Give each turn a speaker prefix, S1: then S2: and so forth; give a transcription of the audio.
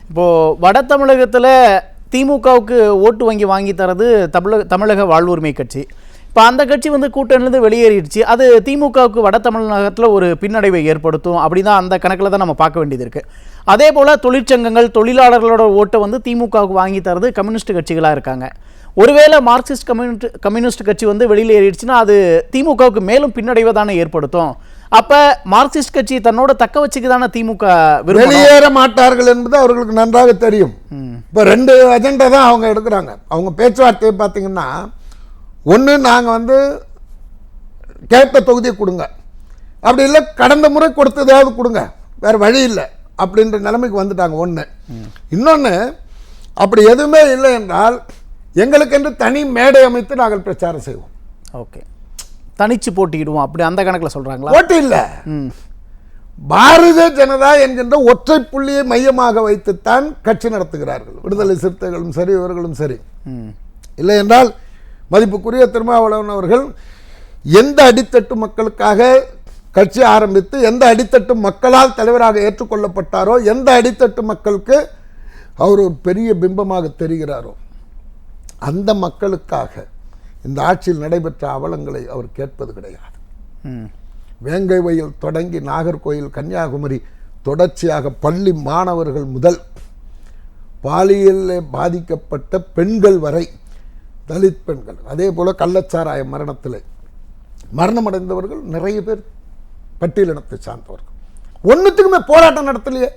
S1: இப்போது வட தமிழகத்தில் திமுகவுக்கு ஓட்டு வங்கி வாங்கி தரது தமிழக வாழ்வுரிமை கட்சி. இப்போ அந்த கட்சி வந்து கூட்டணிலேருந்து வெளியேறிடுச்சு. அது திமுகவுக்கு வட தமிழகத்தில் ஒரு பின்னடைவை ஏற்படுத்தும். அப்படி தான் அந்த கணக்கில் தான் நம்ம பார்க்க வேண்டியது இருக்குது. அதே போல் தொழிற்சங்கங்கள் தொழிலாளர்களோட ஓட்டை வந்து திமுகவுக்கு வாங்கி தரது கம்யூனிஸ்ட் கட்சிகளாக இருக்காங்க. ஒருவேளை மார்க்சிஸ்ட் கம்யூனிஸ்ட் கட்சி வந்து வெளியில் ஏறிடுச்சுன்னா அது திமுகவுக்கு மேலும் பின்னடைவை தானே ஏற்படுத்தும். அப்போ மார்க்சிஸ்ட் கட்சி தன்னோட தக்க வச்சுக்கு தானே திமுக
S2: வெளியேற மாட்டார்கள் என்பது அவர்களுக்கு நன்றாக தெரியும். இப்போ 2 அஜெண்டா தான் அவங்க எடுக்கிறாங்க. அவங்க பேச்சுவார்த்தையை பார்த்தீங்கன்னா, ஒன்று நாங்கள் வந்து கேட்ட தொகுதியை கொடுங்க, அப்படி இல்லை கடந்த முறை கொடுத்ததாவது கொடுங்க, வேறு வழி இல்லை அப்படின்ற நிலைமைக்கு வந்துட்டாங்க. ஒன்று. இன்னொன்று, அப்படி எதுவுமே இல்லை என்றால் எங்களுக்கென்று தனி மேடை அமைத்து நாங்கள் பிரச்சாரம் செய்வோம்.
S1: ஓகே, தனிச்சு போட்டிடுவோம் அப்படி அந்த கணக்கில் சொல்கிறாங்களா?
S2: போட்டி இல்லை, பாரதிய ஜனதா என்கின்ற ஒற்றை புள்ளியை மையமாக வைத்துத்தான் கட்சி நடத்துகிறார்கள். விடுதலை சிறுத்தைகளும் சரி, இவர்களும் சரி. இல்லை என்றால் மதிப்புக்குரிய திருமாவளவன் அவர்கள் எந்த அடித்தட்டு மக்களுக்காக கட்சி ஆரம்பித்து எந்த அடித்தட்டு மக்களால் தலைவராக ஏற்றுக்கொள்ளப்பட்டாரோ, எந்த அடித்தட்டு மக்களுக்கு அவர் ஒரு பெரிய பிம்பமாக தெரிகிறாரோ, அந்த மக்களுக்காக இந்த ஆட்சியில் நடைபெற்ற அவலங்களை அவர் கேட்பது கிடையாது. வேங்கை வயல் தொடங்கி நாகர்கோயில், கன்னியாகுமரி தொடர்ச்சியாக பள்ளி மாணவர்கள் முதல் பாலியலில் பாதிக்கப்பட்ட பெண்கள் வரை, தலித் பெண்கள், அதே போல் கள்ளச்சாராய மரணத்தில் மரணமடைந்தவர்கள் நிறைய பேர் பட்டியலினத்தை சார்ந்தவர்கள். ஒன்றுத்துக்குமே போராட்டம் நடத்தலையே.